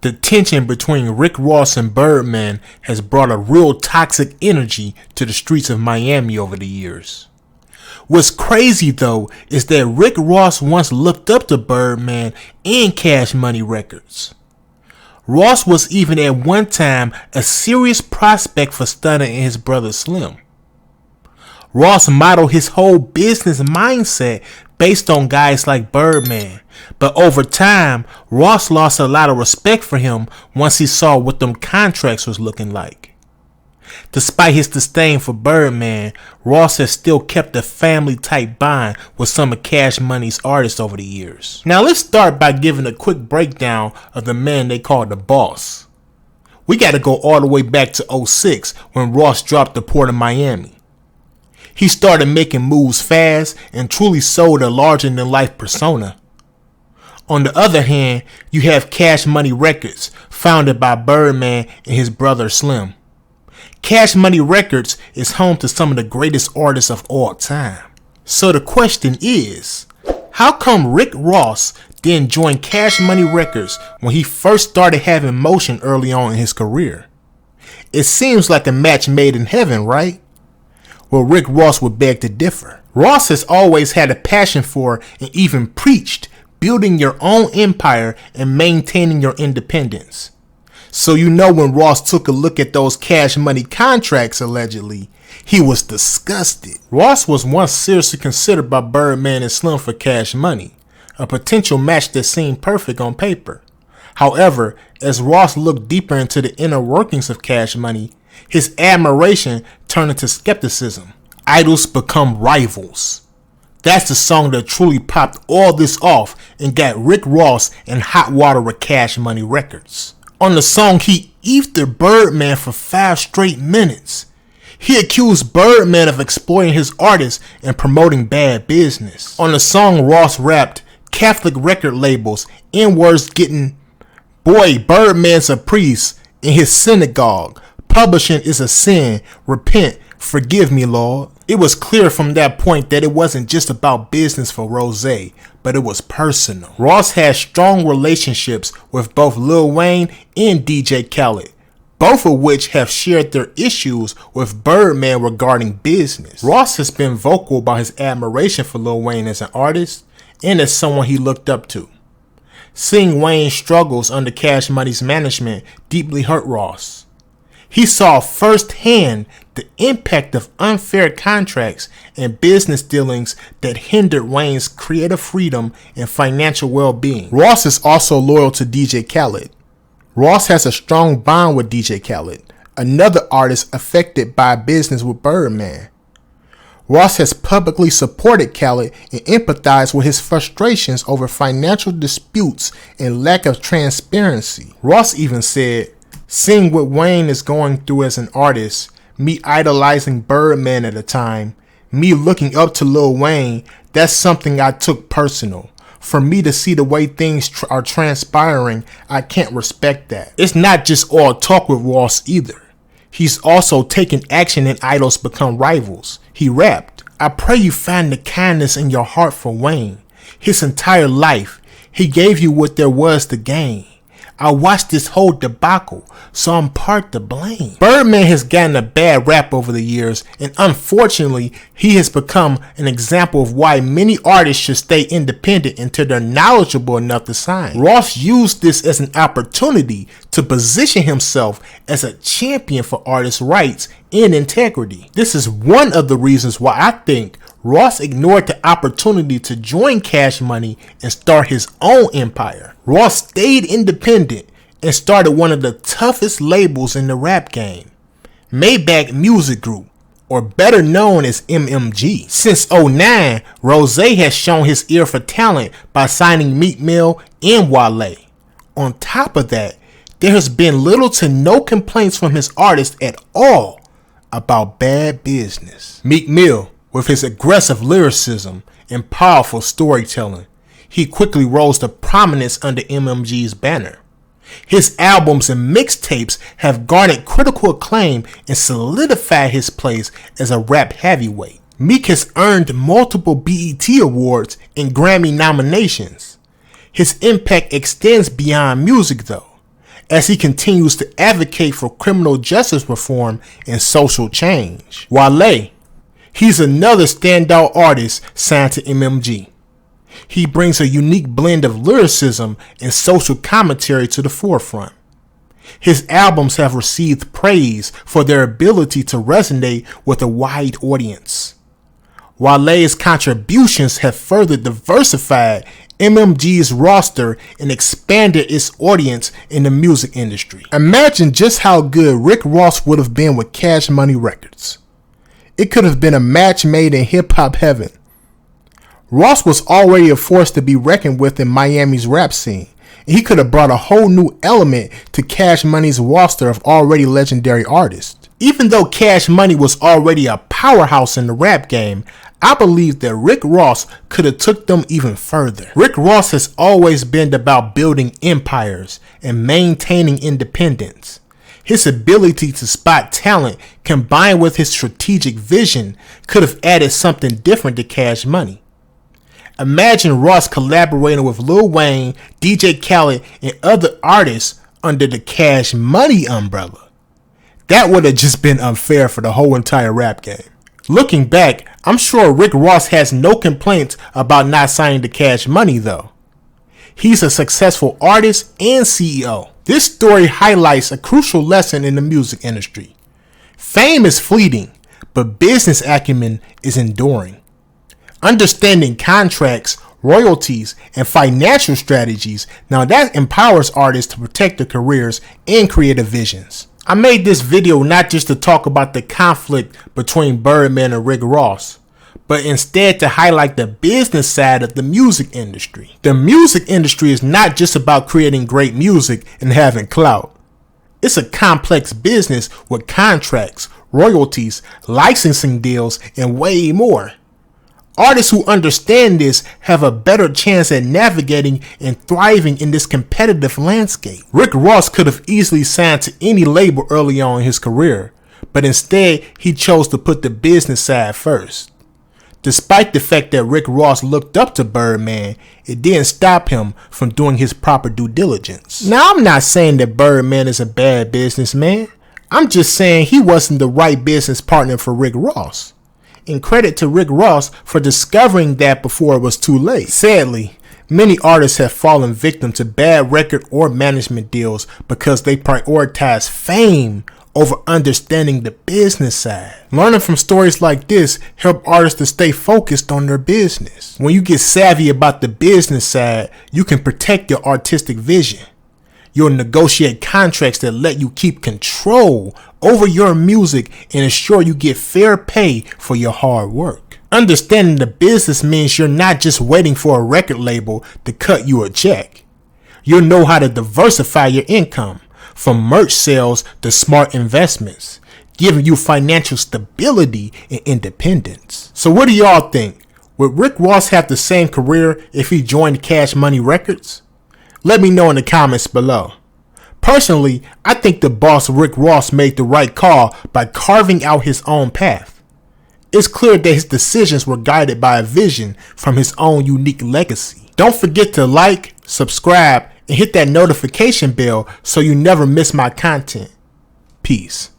The tension between Rick Ross and Birdman has brought a real toxic energy to the streets of Miami over the years. What's crazy though is that Rick Ross once looked up to Birdman and Cash Money Records. Ross was even at one time a serious prospect for Stunner and his brother Slim. Ross modeled his whole business mindset based on guys like Birdman, but over time, Ross lost a lot of respect for him once he saw what them contracts was looking like. Despite his disdain for Birdman, Ross has still kept a family-type bond with some of Cash Money's artists over the years. Now let's start by giving a quick breakdown of the man they call the Boss. We gotta go all the way back to 06 when Ross dropped the Port of Miami. He started making moves fast and truly sold a larger-than-life persona. On the other hand, you have Cash Money Records, founded by Birdman and his brother Slim. Cash Money Records is home to some of the greatest artists of all time. So the question is, how come Rick Ross didn't join Cash Money Records when he first started having motion early on in his career? It seems like a match made in heaven, right? Well, Rick Ross would beg to differ. Ross has always had a passion for and even preached building your own empire and maintaining your independence. So you know when Ross took a look at those Cash Money contracts allegedly, he was disgusted. Ross was once seriously considered by Birdman and Slim for Cash Money, a potential match that seemed perfect on paper. However, as Ross looked deeper into the inner workings of Cash Money, his admiration turned into skepticism. Idols become rivals. That's the song that truly popped all this off and got Rick Ross in hot water with Cash Money Records. On the song, he ethered Birdman for 5 straight minutes. He accused Birdman of exploiting his artists and promoting bad business. On the song, Ross rapped, Catholic record labels, N-words getting, boy, Birdman's a priest in his synagogue. Publishing is a sin. Repent. Forgive me, Lord. It was clear from that point that it wasn't just about business for Rose, but it was personal. Ross had strong relationships with both Lil Wayne and DJ Khaled, both of which have shared their issues with Birdman regarding business. Ross has been vocal about his admiration for Lil Wayne as an artist and as someone he looked up to. Seeing Wayne's struggles under Cash Money's management deeply hurt Ross. He saw firsthand the impact of unfair contracts and business dealings that hindered Wayne's creative freedom and financial well-being. Ross is also loyal to DJ Khaled. Ross has a strong bond with DJ Khaled, another artist affected by business with Birdman. Ross has publicly supported Khaled and empathized with his frustrations over financial disputes and lack of transparency. Ross even said, seeing what Wayne is going through as an artist, me idolizing Birdman at the time, me looking up to Lil Wayne, that's something I took personal. For me to see the way things are transpiring, I can't respect that. It's not just all talk with Ross either. He's also taken action and idols become rivals. He rapped, I pray you find the kindness in your heart for Wayne. His entire life, he gave you what there was to gain. I watched this whole debacle, so I'm part to blame. Birdman has gotten a bad rap over the years, and unfortunately, he has become an example of why many artists should stay independent until they're knowledgeable enough to sign. Ross used this as an opportunity to position himself as a champion for artists' rights and integrity. This is one of the reasons why I think Ross ignored the opportunity to join Cash Money and start his own empire. Ross stayed independent and started one of the toughest labels in the rap game, Maybach Music Group, or better known as MMG. Since 2009, Rose has shown his ear for talent by signing Meek Mill and Wale. On top of that, there has been little to no complaints from his artists at all about bad business. Meek Mill, with his aggressive lyricism and powerful storytelling, he quickly rose to prominence under MMG's banner. His albums and mixtapes have garnered critical acclaim and solidified his place as a rap heavyweight. Meek has earned multiple BET awards and Grammy nominations. His impact extends beyond music though. as he continues to advocate for criminal justice reform and social change. Wale, he's another standout artist signed to MMG. He brings a unique blend of lyricism and social commentary to the forefront. His albums have received praise for their ability to resonate with a wide audience. Wale's contributions have further diversified MMG's roster and expanded its audience in the music industry. Imagine just how good Rick Ross would have been with Cash Money Records. It could have been a match made in hip-hop heaven. Ross was already a force to be reckoned with in Miami's rap scene, and he could have brought a whole new element to Cash Money's roster of already legendary artists. Even though Cash Money was already a powerhouse in the rap game, I believe that Rick Ross could have took them even further. Rick Ross has always been about building empires and maintaining independence. His ability to spot talent combined with his strategic vision could have added something different to Cash Money. Imagine Ross collaborating with Lil Wayne, DJ Khaled, and other artists under the Cash Money umbrella. That would have just been unfair for the whole entire rap game. Looking back, I'm sure Rick Ross has no complaints about not signing to Cash Money though. He's a successful artist and CEO. This story highlights a crucial lesson in the music industry. Fame is fleeting, but business acumen is enduring. Understanding contracts, royalties, and financial strategies, now that empowers artists to protect their careers and creative visions. I made this video not just to talk about the conflict between Birdman and Rick Ross, but instead to highlight the business side of the music industry. The music industry is not just about creating great music and having clout. It's a complex business with contracts, royalties, licensing deals, and way more. Artists who understand this have a better chance at navigating and thriving in this competitive landscape. Rick Ross could have easily signed to any label early on in his career, but instead he chose to put the business side first. Despite the fact that Rick Ross looked up to Birdman, it didn't stop him from doing his proper due diligence. Now, I'm not saying that Birdman is a bad businessman. I'm just saying he wasn't the right business partner for Rick Ross. And credit to Rick Ross for discovering that before it was too late. Sadly, many artists have fallen victim to bad record or management deals because they prioritize fame over understanding the business side. Learning from stories like this help artists to stay focused on their business. When you get savvy about the business side, you can protect your artistic vision. You'll negotiate contracts that let you keep control over your music and ensure you get fair pay for your hard work. Understanding the business means you're not just waiting for a record label to cut you a check. You'll know how to diversify your income, from merch sales to smart investments, giving you financial stability and independence. So what do y'all think? Would Rick Ross have the same career if he joined Cash Money Records? Let me know in the comments below. Personally, I think the boss Rick Ross made the right call by carving out his own path. It's clear that his decisions were guided by a vision from his own unique legacy. Don't forget to like, subscribe, and hit that notification bell so you never miss my content. Peace.